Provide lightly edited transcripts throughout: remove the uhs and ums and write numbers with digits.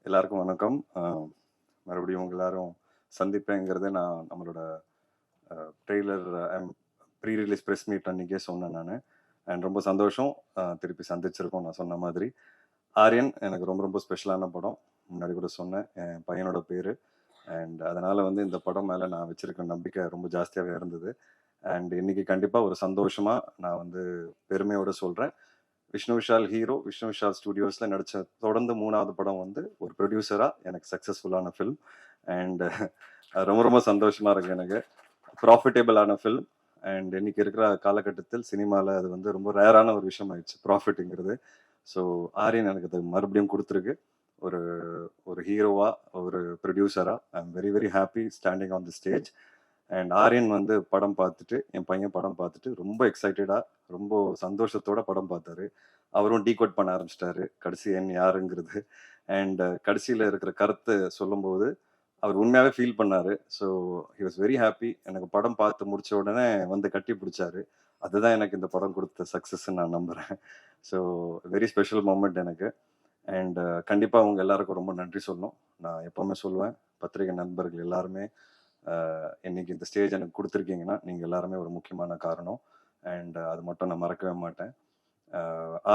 எல்லாருக்கும் வணக்கம். மறுபடியும் உங்க எல்லாரும் சந்திப்பேங்கிறது நான் நம்மளோட trailer pre release press meet அன்றைக்கே சொன்னேன் நான். அண்ட் ரொம்ப சந்தோஷம் திருப்பி சந்திச்சிருக்கோம். நான் சொன்ன மாதிரி ஆரியன் எனக்கு ரொம்ப ரொம்ப ஸ்பெஷலான படம். முன்னாடி கூட சொன்னேன், என் பையனோட பேர். அண்ட் அதனால் வந்து இந்த படம் மேலே நான் வச்சுருக்க நம்பிக்கை ரொம்ப ஜாஸ்தியாகவே இருந்தது. அண்ட் இன்னைக்கு கண்டிப்பாக ஒரு சந்தோஷமாக நான் வந்து பெருமையோடு சொல்கிறேன், விஷ்ணு விஷால் ஹீரோ, விஷ்ணு விஷால் ஸ்டுடியோஸில் நடித்த தொடர்ந்து 3வது படம் வந்து ஒரு ப்ரொடியூசராக எனக்கு சக்ஸஸ்ஃபுல்லான ஃபில்ம். அண்ட் ரொம்ப ரொம்ப சந்தோஷமாக இருக்குது எனக்கு. ப்ராஃபிட்டபிளான ஃபில்ம். அண்ட் இன்னைக்கு இருக்கிற காலகட்டத்தில் சினிமாவில் அது வந்து ரொம்ப ரேரான ஒரு விஷயம் ஆயிடுச்சு, ப்ராஃபிட்டுங்கிறது. ஸோ ஆரியன் எனக்கு அது மறுபடியும் கொடுத்துருக்கு. ஒரு ஒரு ஹீரோவாக, ஒரு ப்ரொடியூசராக I am very very happy standing on the stage. And Aaryan வந்து படம் பார்த்துட்டு, என் பையன் படம் பார்த்துட்டு ரொம்ப எக்ஸைட்டடாக, ரொம்ப சந்தோஷத்தோட படம் பார்த்தாரு. அவரும் டீகோட் பண்ண ஆரம்பிச்சிட்டாரு கடைசி என் யாருங்கிறது. அண்ட் கடைசியில் இருக்கிற கருத்தை சொல்லும்போது அவர் உண்மையாகவே ஃபீல் பண்ணார். So he was very happy. எனக்கு படம் பார்த்து முடிச்ச உடனே வந்து கட்டி பிடிச்சாரு. அதுதான் எனக்கு இந்த படம் கொடுத்த சக்ஸஸ்ன்னு நான் நம்புகிறேன். ஸோ வெரி ஸ்பெஷல் மூமெண்ட் எனக்கு. அண்ட் கண்டிப்பாக அவங்க எல்லாருக்கும் ரொம்ப நன்றி சொல்லணும். நான் எப்போவுமே சொல்லுவேன், பத்திரிகை நண்பர்கள் எல்லாருமே இன்னைக்கு இந்த ஸ்டேஜ் எனக்கு கொடுத்துருக்கீங்கன்னா நீங்கள் எல்லாருமே ஒரு முக்கியமான காரணம். அண்ட் அது மட்டும் நான் மறக்கவே மாட்டேன்.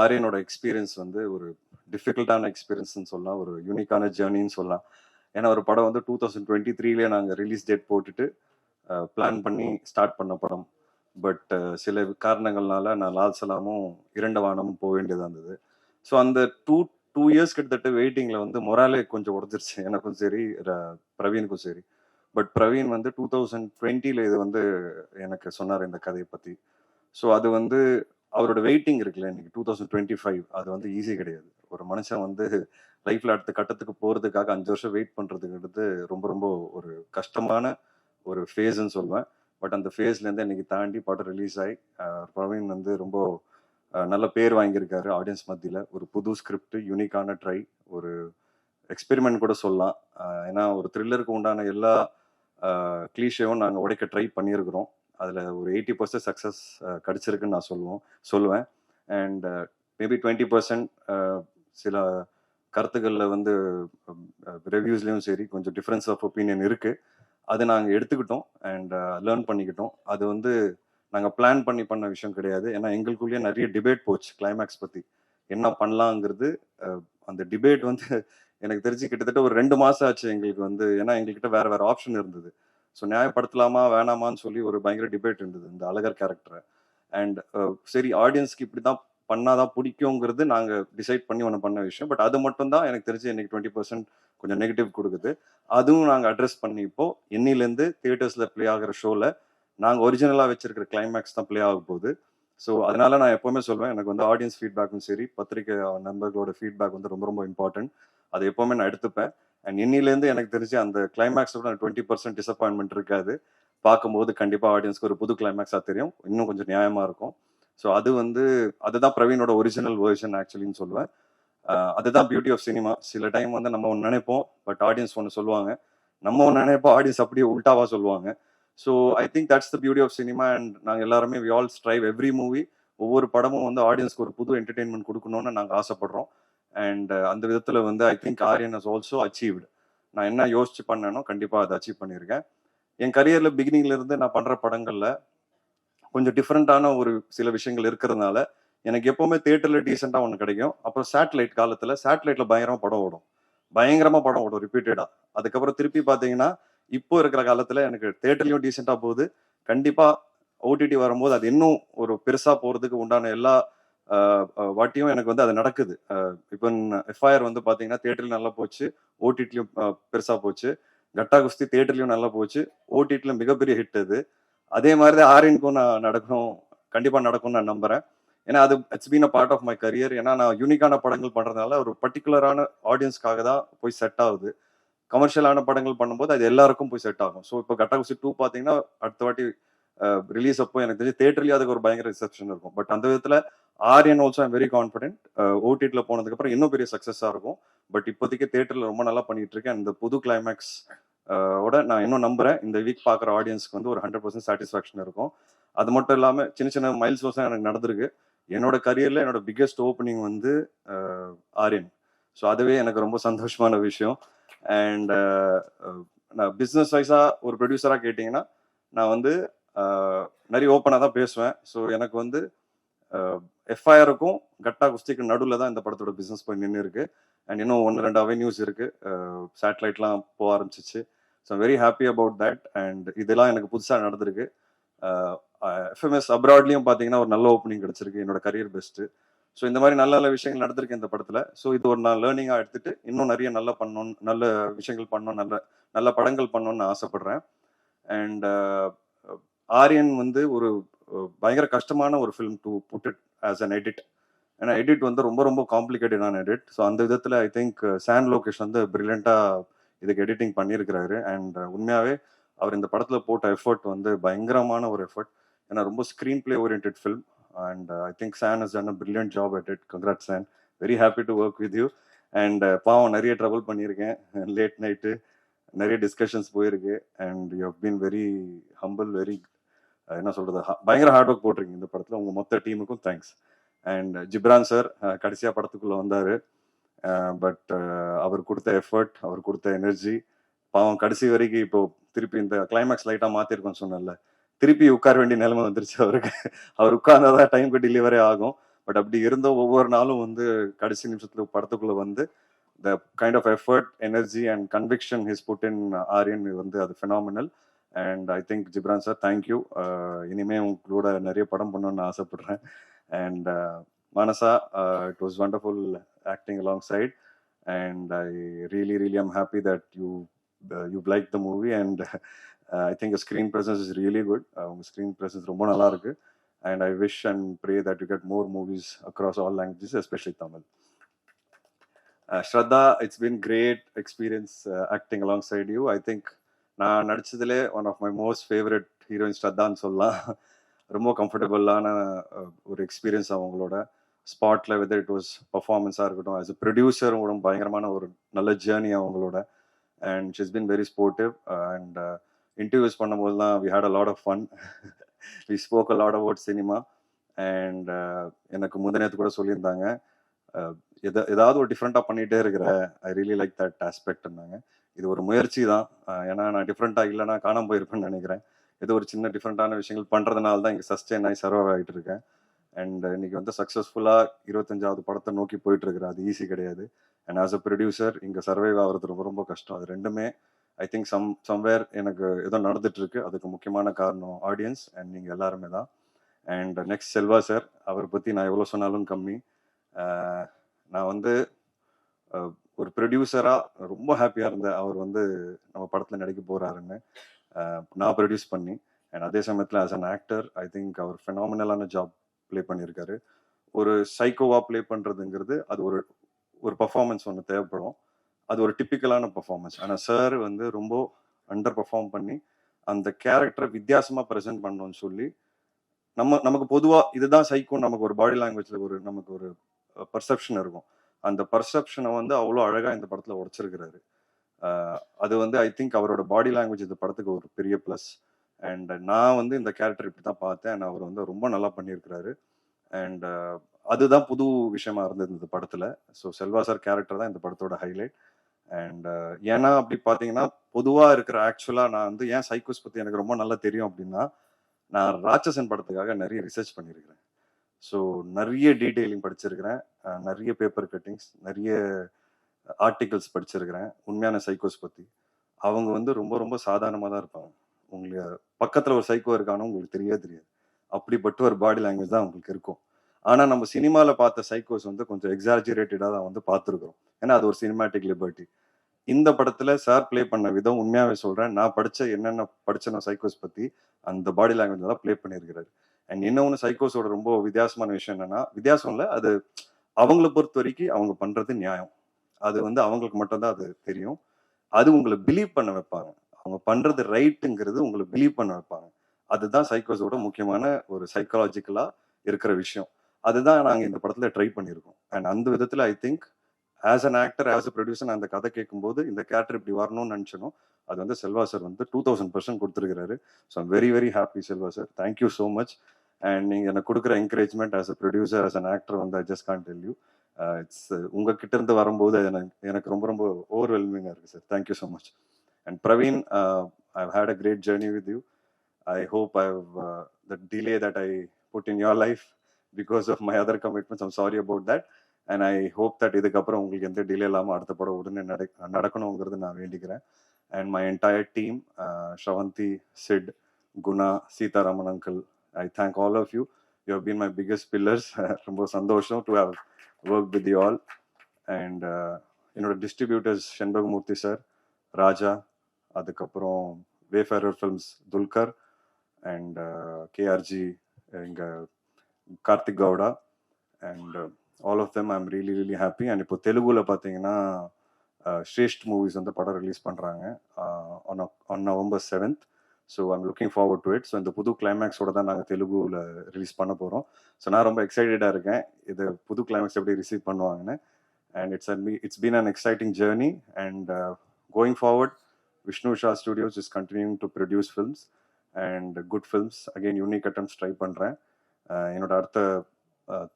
ஆரியனோட எக்ஸ்பீரியன்ஸ் வந்து ஒரு டிஃபிகல்ட்டான எக்ஸ்பீரியன்ஸ்னு சொல்லலாம், ஒரு யூனிக்கான ஜேர்னின்னு சொல்லலாம். ஏன்னா ஒரு படம் வந்து 2023 நாங்கள் ரிலீஸ் டேட் போட்டுட்டு பிளான் பண்ணி ஸ்டார்ட் பண்ண படம். பட் சில காரணங்கள்னால நான் லால் சலாமும் இரண்ட வானமும் போக வேண்டியதாக இருந்தது. ஸோ அந்த டூ இயர்ஸ் கிட்டத்தட்ட வெயிட்டிங்கில் வந்து மொராலே கொஞ்சம் உடஞ்சிருச்சு, எனக்கும் சரி பிரவீனுக்கும் சரி. பட் பிரவீன் வந்து 2020 இது வந்து எனக்கு சொன்னார் இந்த கதையை பற்றி. ஸோ அது வந்து அவரோட வெயிட்டிங் இருக்குல்ல, இன்னைக்கு 2025 அது வந்து ஈஸி கிடையாது. ஒரு மனுஷன் வந்து லைஃப்ல அடுத்த கட்டத்துக்கு போகிறதுக்காக 5 வருஷம் வெயிட் பண்ணுறதுங்கிறது ரொம்ப ரொம்ப ஒரு கஷ்டமான ஒரு ஃபேஸ்ன்னு சொல்லுவேன். பட் அந்த ஃபேஸ்லேருந்து இன்னைக்கு தாண்டி படம் ரிலீஸ் ஆகி பிரவீன் வந்து ரொம்ப நல்ல பேர் வாங்கியிருக்காரு ஆடியன்ஸ் மத்தியில். ஒரு புது ஸ்கிரிப்ட், யூனிக்கான ட்ரை, ஒரு எக்ஸ்பெரிமெண்ட் கூட சொல்லலாம். ஏன்னா ஒரு த்ரில்லருக்கு உண்டான எல்லா கிளீஷேவும் நாங்கள் உடைக்க ட்ரை பண்ணியிருக்கிறோம். அதில் ஒரு 80% சக்ஸஸ் கிடச்சிருக்குன்னு நான் சொல்லுவேன். அண்ட் மேபி 20% சில கருத்துக்களில் வந்து ரிவ்யூஸ்லேயும் சரி கொஞ்சம் டிஃப்ரென்ஸ் ஆஃப் ஒப்பீனியன் இருக்குது. அதை நாங்கள் எடுத்துக்கிட்டோம் அண்ட் லேர்ன் பண்ணிக்கிட்டோம். அது வந்து நாங்கள் பிளான் பண்ண விஷயம் கிடையாது. ஏன்னா எங்களுக்குள்ளேயே நிறைய டிபேட் போச்சு கிளைமேக்ஸ் பற்றி என்ன பண்ணலாங்கிறது. அந்த டிபேட் வந்து எனக்கு தெரிஞ்சு கிட்டத்தட்ட ஒரு 2 மாதம் ஆச்சு எங்களுக்கு வந்து. ஏன்னா எங்ககிட்ட வேறு ஆப்ஷன் இருந்தது. ஸோ நியாயப்படுத்தலாமா வேணாமான்னு சொல்லி ஒரு பயங்கர டிபேட் இருந்தது இந்த அழகர் கேரக்டரை. அண்ட் சரி, ஆடியன்ஸ்க்கு இப்படி தான் பண்ணாதான் பிடிக்குங்கிறது நாங்கள் டிசைட் பண்ணி ஒன்று பண்ண விஷயம். பட் அது மட்டும் தான் எனக்கு தெரிஞ்சு இன்னைக்கு 20% கொஞ்சம் நெகட்டிவ் கொடுக்குது. அதுவும் நாங்கள் அட்ரஸ் பண்ணி இப்போ இன்னிலேருந்து தியேட்டர்ஸில் ப்ளே ஆகிற ஷோவில் நாங்கள் ஒரிஜினலாக வச்சிருக்கிற கிளைமேக்ஸ் தான் ப்ளே ஆக போகுது. ஸோ அதனால நான் எப்போவுமே சொல்வேன், எனக்கு வந்து ஆடியன்ஸ் ஃபீட்பேக்கும் சரி பத்திரிகை நண்பர்களோட ஃபீட்பேக் வந்து ரொம்ப ரொம்ப இம்பார்ட்டன்ட். அதை எப்போவுமே நான் எடுத்துப்பேன். அண்ட் இன்னிலேருந்து எனக்கு தெரிஞ்சு அந்த கிளைமேக்ஸோட 20% டிசப்பாயின்மெண்ட் இருக்காது. பார்க்கும்போது கண்டிப்பாக ஆடியன்ஸ்க்கு ஒரு புது கிளைமேக்ஸாக தெரியும், இன்னும் கொஞ்சம் நியாயமாக இருக்கும். ஸோ அது வந்து அதுதான் பிரவீனோட ஒரிஜினல் வேர்ஷன் ஆக்சுவலின்னு சொல்லுவேன். அதுதான் பியூட்டி ஆஃப் சினிமா. சில டைம் வந்து நம்ம ஒன்று நினைப்போம், பட் ஆடியன்ஸ் ஒன்று சொல்லுவாங்க. நம்ம ஒன்று நினைப்போம், ஆடியன்ஸ் அப்படியே உல்டாவா சொல்லுவாங்க. So I think that's the beauty of cinema. And நாங்கள் எல்லாருமே we all strive every movie, ஒவ்வொரு படமும் வந்து ஆடியன்ஸ்க்கு ஒரு புது என்டர்டெயின்மெண்ட் கொடுக்கணும்னு நாங்கள் ஆசைப்படுறோம். அண்ட் அந்த விதத்தில் வந்து I think Aryan has also achieved. நான் என்ன யோசிச்சு பண்ணேனோ கண்டிப்பாக அதை அச்சீவ் பண்ணியிருக்கேன். என் கரியரில் பிகினிங்ல இருந்து நான் பண்ணுற படங்களில் கொஞ்சம் டிஃப்ரெண்ட்டான ஒரு சில விஷயங்கள் இருக்கிறதுனால எனக்கு எப்போவுமே தியேட்டரில் டீசெண்டாக ஒன்று கிடைக்கும். அப்புறம் சேட்டலைட் காலத்தில் சேட்டலைட்டில் பயங்கரமாக படம் ஓடும் ரிப்பீட்டடாக. அதுக்கப்புறம் திருப்பி பார்த்தீங்கன்னா இப்போ இருக்கிற காலத்தில் எனக்கு தியேட்டர்லையும் டீசெண்டாக போகுது. கண்டிப்பாக ஓடிடி வரும்போது அது இன்னும் ஒரு பெருசாக போகிறதுக்கு உண்டான எல்லா வாட்டியும் எனக்கு வந்து அது நடக்குது. இப்போ எஃப்ஐஆர் வந்து பார்த்தீங்கன்னா தியேட்டர்லையும் நல்லா போச்சு, ஓடிடிலையும் பெருசாக போச்சு. கட்டா குஸ்தி தியேட்டர்லையும் நல்லா போச்சு, ஓடிடிலையும் மிகப்பெரிய ஹிட் அது. அதே மாதிரி தான் ஆரியனுக்கும் நான் கண்டிப்பாக நடக்கும்னு நான் நம்புகிறேன். ஏன்னா அது it's been a part of my career. ஏன்னா நான் யூனிக்கான படங்கள் பண்ணுறதுனால ஒரு பர்டிகுலரான ஆடியன்ஸ்க்காக தான் போய் செட் ஆகுது. கமர்ஷியலான படங்கள் பண்ணும்போது அது எல்லாருக்கும் போய் செட் ஆகும். ஸோ இப்போ கட்டாகுசி 2 பார்த்தீங்கன்னா அடுத்த வாட்டி ரிலீஸ் அப்போ எனக்கு தெரிஞ்சு தேட்டர்லேயே அதுக்கு ஒரு பயங்கர ரிசப்ஷன் இருக்கும். பட் அந்த விதத்தில் Aryan also I'm very confident. ஓடிடியில் போனதுக்கப்புறம் இன்னும் பெரிய சக்ஸஸாக இருக்கும். பட் இப்போதைக்கு தேட்டரில் ரொம்ப நல்லா பண்ணிட்டு இருக்கேன். இந்த புது கிளைமேக்ஸ் ஓட நான் இன்னும் நம்புறேன் இந்த வீக் பார்க்குற ஆடியன்ஸ்க்கு வந்து ஒரு 100% சாட்டிஸ்ஃபேக்ஷன் இருக்கும். அது மட்டும் இல்லாமல் சின்ன சின்ன மைல்ஸ்டோன்ஸ் எனக்கு நடந்திருக்கு. என்னோட கரியரில் என்னோட பிக்கெஸ்ட் ஓப்பனிங் வந்து ஆரியன். ஸோ அதுவே எனக்கு ரொம்ப சந்தோஷமான விஷயம். அண்ட் நான் பிஸ்னஸ் வைஸாக ஒரு ப்ரொடியூசராக கேட்டிங்கன்னா நான் வந்து நிறைய ஓப்பனாக தான் பேசுவேன். ஸோ எனக்கு வந்து எஃப்ஐஆருக்கும் கட்டா குஸ்திக்கு நடுவில் தான் இந்த படத்தோட பிஸ்னஸ் போய் நின்று இருக்கு. அண்ட் இன்னும் 1-2 அவென்யூஸ் இருக்கு. சேட்டலைட்லாம் போக ஆரம்பிச்சிச்சு. So very happy about that. And இதெல்லாம் எனக்கு புதுசாக நடந்திருக்கு. எஃப்எம்எஸ் அப்ராட்லையும் பார்த்தீங்கன்னா ஒரு நல்ல ஓப்பனிங் கிடைச்சிருக்கு. என்னோட கரியர் பெஸ்ட்டு. ஸோ இந்த மாதிரி நல்ல நல்ல விஷயங்கள் நடந்திருக்கு இந்த படத்தில். ஸோ இது ஒரு நான் லேர்னிங்காக எடுத்துட்டு இன்னும் நிறைய நல்ல விஷயங்கள் பண்ணணும், நல்ல நல்ல படங்கள் பண்ணணும்னு ஆசைப்படுறேன். அண்ட் ஆரியன் வந்து ஒரு பயங்கர கஷ்டமான ஒரு film to put it as an edit. ஏன்னா எடிட் வந்து ரொம்ப ரொம்ப காம்ப்ளிகேட்டடான எடிட். ஸோ அந்த விதத்தில் ஐ திங்க் சான் லோகேஷ் வந்து பிரில்லியண்ட்டாக இதுக்கு எடிட்டிங் பண்ணியிருக்கிறாரு. அண்ட் உண்மையாகவே அவர் இந்த படத்தில் போட்ட எஃபர்ட் வந்து பயங்கரமான ஒரு எஃபர்ட். ஏன்னா ரொம்ப screen play orient film. And I think சான் has done a brilliant job at it. Congrat சான், very happy to work with you. And பாவம் நிறைய ட்ரபிள் பண்ணியிருக்கேன், லேட் நைட்டு நிறைய டிஸ்கஷன்ஸ் போயிருக்கு. And you have been very humble, very என்ன சொல்றது, பயங்கர ஹார்ட் ஒர்க் போட்டிருக்கீங்க இந்த படத்தில். உங்கள் மொத்த டீமுக்கும் தேங்க்ஸ். அண்ட் ஜிப்ரான் சார் கடைசியாக படத்துக்குள்ளே வந்தார். பட் அவர் கொடுத்த எஃபர்ட், அவர் கொடுத்த எனர்ஜி, பாவம் கடைசி வரைக்கும் இப்போ திருப்பி இந்த கிளைமேக்ஸ் லைட்டாக மாற்றிருக்கோன்னு சொன்னல, திருப்பி உட்கார வேண்டிய நிலைமை வந்துருச்சு அவருக்கு. அவர் உட்கார்ந்தாதான் டைமுக்கு டெலிவரே ஆகும். பட் அப்படி இருந்த ஒவ்வொரு நாளும் வந்து கடைசி நிமிஷத்துல படத்துக்குள்ள வந்து the kind of effort, energy and conviction he's put in Aryan வந்து அது phenomenal. And I think Jibran sir, thank you. இனிமே உங்களோட நிறைய படம் பண்ணணும்னு ஆசைப்படுறேன். And Manasa, it was wonderful acting alongside. And I really am happy that you've liked the movie. And I think your screen presence is really good. Screen presence ரொம்ப நல்லா இருக்கு. And I wish and pray that you get more movies across all languages, especially Tamil. Shraddha, it's been great experience acting alongside you. I think நான் நடிச்சதுலே one of my most favourite heroine ஸ்ரத்தான்னு சொல்லலாம். ரொம்ப கம்ஃபர்டபுளான ஒரு experience அவங்களோட ஸ்பாட்டில், whether it was பர்ஃபார்மன்ஸாக இருக்கட்டும், ஆஸ் அ ப்ரொடியூசரும் பயங்கரமான ஒரு நல்ல ஜேர்னி அவங்களோட. And she's been very sportive. And interviews பண்ணும்போது தான் we had a lot of fun. We spoke a lot about cinema. And எனக்கு முந்தினத்து கூட சொல்லியிருந்தாங்க, ஏதாவது ஒரு டிஃப்ரெண்ட்டாக பண்ணிகிட்டே இருக்கிற, ஐ ரியலி லைக் தட் ஆஸ்பெக்ட்னாங்க. இது ஒரு முயற்சி தான். ஏன்னா நான் டிஃப்ரெண்ட்டாக இல்லைன்னா காணாமல் போயிருப்பேன்னு நினைக்கிறேன். ஏதோ ஒரு சின்ன டிஃப்ரெண்ட்டான விஷயங்கள் பண்ணுறதுனால தான் இங்கே சஸ்டெயின் ஆகி சர்வ் ஆகிட்டு இருக்கேன். அண்ட் இன்னைக்கு வந்து சக்ஸஸ்ஃபுல்லாக 25வது படத்தை நோக்கி போயிட்டு இருக்கிறேன். அது ஈஸி கிடையாது. அண்ட் ஆஸ் அ ப்ரொடியூசர் இங்கே சர்வைவ் ஆகிறது ரொம்ப ரொம்ப கஷ்டம். அது ரெண்டுமே ஐ திங்க் சம்வேர் எனக்கு ஏதோ நடந்துட்டு இருக்கு. அதுக்கு முக்கியமான காரணம் ஆடியன்ஸ் அண்ட் நீங்கள் எல்லாருமே தான். அண்ட் நெக்ஸ்ட் செல்வா சார், அவரை பற்றி நான் எவ்வளோ சொன்னாலும் கம்மி. நான் வந்து ஒரு ப்ரொடியூசராக ரொம்ப ஹாப்பியாக இருந்தேன் அவர் வந்து நம்ம படத்தில் நடிக்க போகிறாருன்னு. நான் ப்ரொடியூஸ் பண்ணி. அண்ட் அதே சமயத்தில் as an actor I think அவர் ஃபெனாமினலான ஜாப் ப்ளே பண்ணியிருக்காரு. ஒரு சைக்கோவாக ப்ளே பண்ணுறதுங்கிறது அது ஒரு பர்ஃபார்மன்ஸ் ஒன்று தேவைப்படும். அது ஒரு டிப்பிக்கலான பர்ஃபார்மன்ஸ். ஆனால் சார் வந்து ரொம்ப அண்டர் பர்ஃபார்ம் பண்ணி அந்த கேரக்டரை வித்தியாசமாக ப்ரெசென்ட் பண்ணணும்னு சொல்லி நமக்கு பொதுவாக இதுதான் சைக்கோ, நமக்கு ஒரு பாடி லாங்குவேஜில் நமக்கு ஒரு பர்செப்ஷன் இருக்கும். அந்த பர்செப்ஷனை வந்து அவ்வளோ அழகாக இந்த படத்தில் உடைச்சிருக்கிறாரு. அது வந்து ஐ திங்க் அவரோட பாடி லாங்குவேஜ் இந்த படத்துக்கு ஒரு பெரிய ப்ளஸ். அண்ட் நான் வந்து இந்த கேரக்டர் இப்படி தான் பார்த்தேன். அண்ட் அவர் வந்து ரொம்ப நல்லா பண்ணியிருக்கிறாரு. அண்ட் அதுதான் புது விஷயமா இருந்தது இந்த படத்தில். ஸோ செல்வா சார் கேரக்டர் தான் இந்த படத்தோட ஹைலைட். அண்ட் ஏன்னா அப்படி பார்த்தீங்கன்னா பொதுவாக இருக்கிற ஆக்சுவலாக நான் வந்து ஏன் சைக்கோஸ் பற்றி எனக்கு ரொம்ப நல்லா தெரியும் அப்படின்னா, நான் ராட்சசன் படத்துக்காக நிறைய ரிசர்ச் பண்ணியிருக்கிறேன். ஸோ நிறைய டீட்டெயிலிங் படிச்சிருக்கிறேன், நிறைய பேப்பர் கட்டிங்ஸ், நிறைய ஆர்டிகல்ஸ் படிச்சிருக்கிறேன் உண்மையான சைக்கோஸ் பற்றி. அவங்க வந்து ரொம்ப ரொம்ப சாதாரணமாக தான் இருப்பாங்க. உங்களுக்கு பக்கத்தில் ஒரு சைக்கோ இருக்கானோ உங்களுக்கு தெரியாது. அப்படிப்பட்ட ஒரு பாடி லாங்குவேஜ் தான் உங்களுக்கு இருக்கும். ஆனால் நம்ம சினிமாவில் பார்த்த சைக்கோஸ் வந்து கொஞ்சம் எக்ஸாஜரேட்டடாக தான் வந்து பார்த்துருக்குறோம். ஏன்னா அது ஒரு சினிமாட்டிக் லிபர்ட்டி. இந்த படத்தில் சார் ப்ளே பண்ண விதம் உண்மையாகவே சொல்கிறேன், நான் என்னென்ன படித்தேன் சைக்கோஸ் பற்றி அந்த பாடி லாங்குவேஜ் தான் ப்ளே பண்ணியிருக்கிறாரு. அண்ட் இன்னொன்று சைக்கோஸோட ரொம்ப வித்தியாசமான விஷயம் என்னன்னா, வித்தியாசம் இல்லை, அது அவங்கள பொறுத்த வரைக்கும் அவங்க பண்ணுறது நியாயம். அது வந்து அவங்களுக்கு மட்டும்தான் அது தெரியும். அது உங்களை பிலீவ் பண்ண வைப்பாங்க. அவங்க பண்ணுறது ரைட்டுங்கிறது உங்களை பிலீவ் பண்ண வைப்பாங்க. அதுதான் சைக்கோஸோட முக்கியமான ஒரு சைக்காலஜிக்கலாக இருக்கிற விஷயம். அதுதான் நாங்கள் இந்த படத்தில் ட்ரை பண்ணியிருக்கோம். அண்ட் அந்த விதத்தில் I think as an actor, as a producer, நான் அந்த கதை கேட்கும்போது இந்த கேரக்டர் இப்படி வரணும்னு நினச்சனோ அது வந்து செல்வா சார் வந்து 2000% கொடுத்துருக்கிறாரு. So I'm very very happy Selva sir, thank you so much. And நீங்கள் எனக்கு கொடுக்குற encouragement as a producer, as an actor வந்து I just can't tell you. It's உங்ககிட்ட இருந்து வரும்போது எனக்கு ரொம்ப ரொம்ப ஓவர்வெல்மிங்காக இருக்குது sir. Thank you so much. And Praveen, I've had a great journey with you. I hope the delay that I put in your life because of my other commitments, I'm sorry about that. And I hope that இதுக்கப்புறம் உங்களுக்கு எந்த delay இல்லாமல் அடுத்த படம் உடனே நடக்கணுங்கிறது நான் வேண்டிக்கிறேன். And my entire team, Shravanti, Sid, Guna, Sitaraman uncle, I thank all of you. You have been my biggest pillars. ரொம்ப சந்தோஷம் to have worked with you all. And என்னோட டிஸ்ட்ரிபியூட்டர்ஸ் செண்பகமூர்த்தி சார், ராஜா, அதுக்கப்புறம் Wayfarer Films Dulquer, and KRG, இங்கே Karthik Gowda, and all of them I am really really happy. And இப்போ தெலுங்குல பார்த்தீங்கன்னா Shreshth movies வந்து படம் ரிலீஸ் பண்ணுறாங்க on November 7th. So I'm looking forward to it. So இந்த புது கிளைமேக்ஸோட தான் நாங்கள் தெலுங்குல ரிலீஸ் பண்ண போகிறோம். ஸோ நான் ரொம்ப எக்ஸைட்டடாக இருக்கேன் இது புது கிளைமேக்ஸ் எப்படி ரிசீவ் பண்ணுவாங்கன்னு. And it's been an exciting journey. And going forward, Vishnu Shah Studios is continuing to produce films and good films. Again, unique attempts try பண்றேன். என்னோட அடுத்த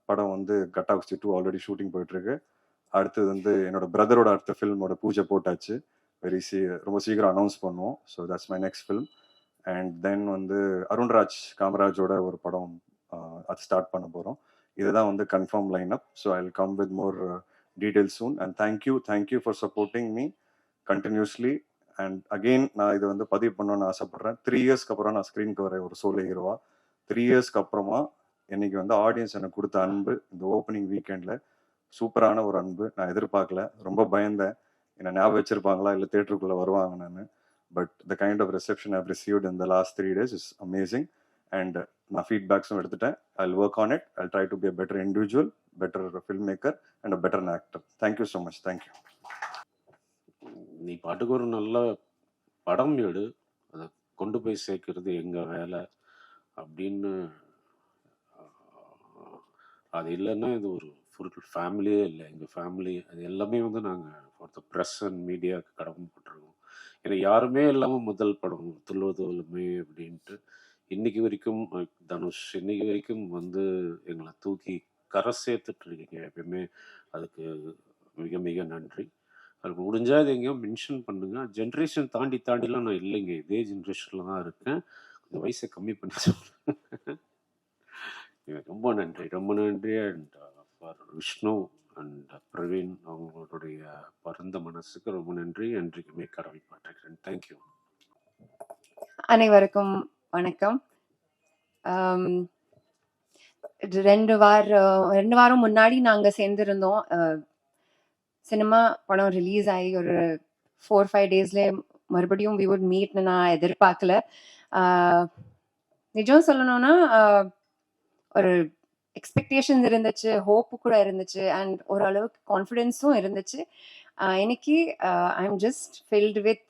படம் வந்து கட்டாக்ஸ்டி 2 ஆல்ரெடி ஷூட்டிங் போயிட்டு இருக்கு. அடுத்தது வந்து என்னோட பிரதரோட அடுத்த ஃபில்மோட பூஜை போட்டாச்சு. ரொம்ப சீக்கிரம் அனௌன்ஸ் பண்ணுவோம். So that's my next film. And then வந்து அருண்ராஜ் காமராஜோட ஒரு படம் அது ஸ்டார்ட் பண்ண போகிறோம். இதுதான் வந்து confirm line up. So I will come with more details soon. And thank you for supporting me continuously. And again நான் இது வந்து பதிவு பண்ணணும்னு ஆசைப்படுறேன். 3 இயர்ஸ்க்கு அப்புறம் நான் ஸ்க்ரீனுக்கு வரேன் ஒரு சோலோ ஹீரோவா. 3 இயர்ஸ்க்கு அப்புறமா இன்னைக்கு வந்து ஆடியன்ஸ் எனக்கு கொடுத்த அன்பு இந்த ஓப்பனிங் வீக்கெண்டில் சூப்பரான ஒரு அன்பு. நான் எதிர்பார்க்கல, ரொம்ப பயந்தேன் என்னை ஞாபகம் வச்சிருப்பாங்களா இல்லை தேட்டருக்குள்ளே வருவாங்க நான். But the kind of reception I have received in the last 3 days is amazing. And நான் ஃபீட்பேக்ஸும் எடுத்துட்டேன். I will work on it. I try to be a better individual, better filmmaker and a better actor. Thank you so much. Thank you. நீ பாட்டுக்கு ஒரு நல்ல படம் எடு, அதை கொண்டு போய் சேர்க்கறது எங்கள் வேலை அப்படின்னு. அது இல்லைன்னா இது ஒரு ஃபுல் ஃபேமிலியே இல்லை. எங்கள் ஃபேமிலி அது எல்லாமே வந்து நாங்கள் ஃபார் த ப்ரெஸ் அண்ட் மீடியாவுக்கு கடமைப்பட்டிருக்கோம். ஏன்னா யாருமே இல்லாமல் முதல் படம் துள்ளுவதுமே அப்படின்ட்டு இன்னைக்கு வரைக்கும் தனுஷ் இன்னைக்கு வரைக்கும் வந்து எங்களை தூக்கி கரை சேர்த்துட்டு இருக்கீங்க எப்பயுமே. அதுக்கு மிக மிக நன்றி. அதுக்கு முடிஞ்சால் இது எங்கேயோ மென்ஷன் பண்ணுங்க. ஜென்ரேஷன் தாண்டிலாம் நான் இல்லைங்க, இதே ஜென்ரேஷனில் தான் இருக்கேன். கொஞ்சம் வயசை கம்மி பண்ணி சொல்கிறேன். ரொம்ப நன்றி, ரொம்ப நன்றி. And for Vishnu and Praveen அவங்களுடைய பரந்த மனசுக்கு ரொம்ப நன்றி. என்றைக்குமே கடமைப்பட்டிருக்கிறேன். தேங்க்யூ. அனைவருக்கும் வணக்கம். 2 வாரம் முன்னாடி நாங்க சேர்ந்திருந்தோம். சினிமா படம் ரிலீஸ் ஆகி ஒரு 4-5 daysல மறுபடியும் we would meet நான் எதிர்பார்க்கல. நிஜம் சொல்லணும்னா ஒரு எக்ஸ்பெக்டேஷன்ஸ் இருந்துச்சு, ஹோப் கூட இருந்துச்சு, அண்ட் ஓரளவுக்கு கான்ஃபிடென்ஸும் இருந்துச்சு. இன்னைக்கு I am just filled with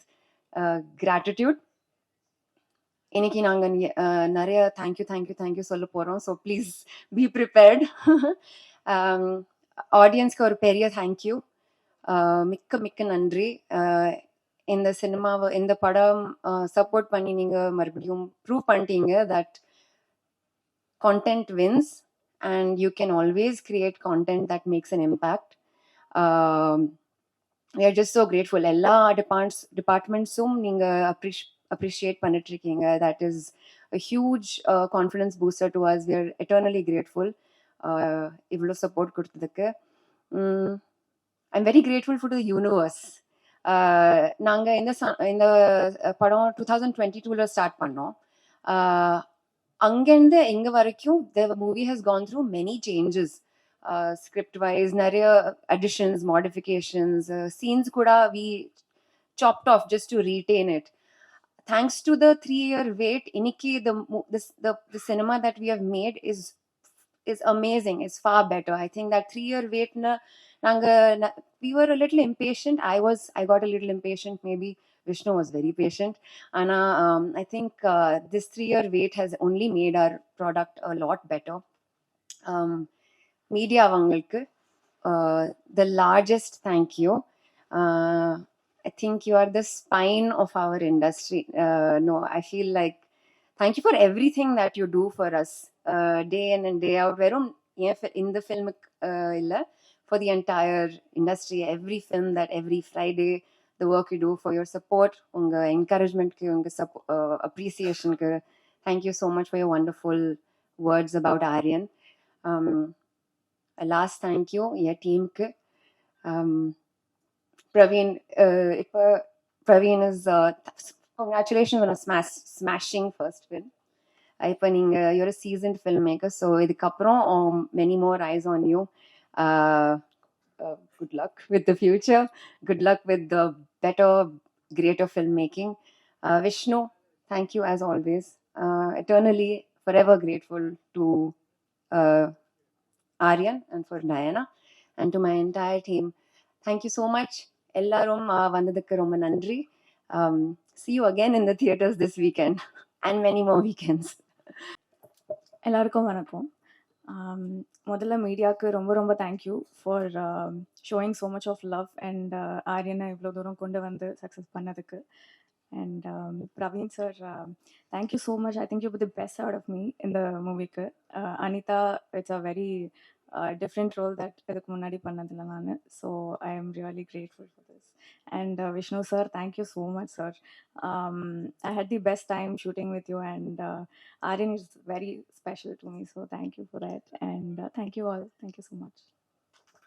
gratitude. இன்னைக்கு நாங்கள் நிறைய தேங்க்யூ சொல்ல போகிறோம். So please be prepared. ஆடியன்ஸ்க்கு ஒரு பெரிய தேங்க்யூ, மிக்க நன்றி. இந்த படம் சப்போர்ட் பண்ணி நீங்கள் மறுபடியும் ப்ரூவ் பண்ணிட்டீங்க that content wins and you can always create content that makes an impact. We are just so grateful. எல்லா departmentsum நீங்க appreciate பண்ணிட்டு இருக்கீங்க. That is a huge confidence booster to us. We are eternally grateful. இவ்வளோ support கொடுத்ததுக்கு I'm very grateful for the universe. நாங்கள் இந்த படம் 2022 start பண்ணோம். அங்கேருந்து எங்கே வரைக்கும் the movie has gone through many changes. Script wise நிறைய additions, modifications, scenes கூட we chopped off just to retain it. Thanks to the 3-year wait, இன்னைக்கு the cinema that we have made is amazing. It's far better. I think that 3-year wait we were a little impatient. I got a little impatient. Maybe Vishnu was very patient. And I think this 3-year wait has only made our product a lot better. Media avangalku the largest thank you. I think you are the spine of our industry. No, I feel like thank you for everything that you do for us day in and day out. Verum in the film illa for the entire industry, every film that every Friday, the work you do, for your support, unga encouragement ku, unga appreciation ku. Thank you so much for your wonderful words about Aryan. Um, a last thank you your team ku. Um, Praveen, Praveen is congratulations on a smashing first film. இப்போ நீங்கள் you're a seasoned filmmaker, so இதுக்கப்புறம் many more eyes on you. Good luck with the future. Good luck with the better, greater filmmaking. Vishnu, thank you as always. Eternally, forever grateful to uh, Aryan and for Diana and to my entire team. Thank you so much. எல்லாரும் வந்ததுக்கு ரொம்ப நன்றி. See you again in the theaters this weekend and many more weekends. எல்லாருக்கும் வணக்கம். முதல்ல மீடியாவுக்கு ரொம்ப ரொம்ப thank you for showing so much of love and ஆரியனை இவ்வளோ தூரம் கொண்டு வந்து சக்ஸஸ் பண்ணதுக்கு. And Praveen sir, thank you so much. I think you the best out of me இந்த மூவிக்கு. Anitha, it's a very different role that இதுக்கு முன்னாடி பண்ணதில்லை நான். So I am really grateful for this. And Vishnu sir, thank you so much, sir. I had the best time shooting with you, and Aryan is very special to me, so thank you for that. And thank you all. Thank you so much.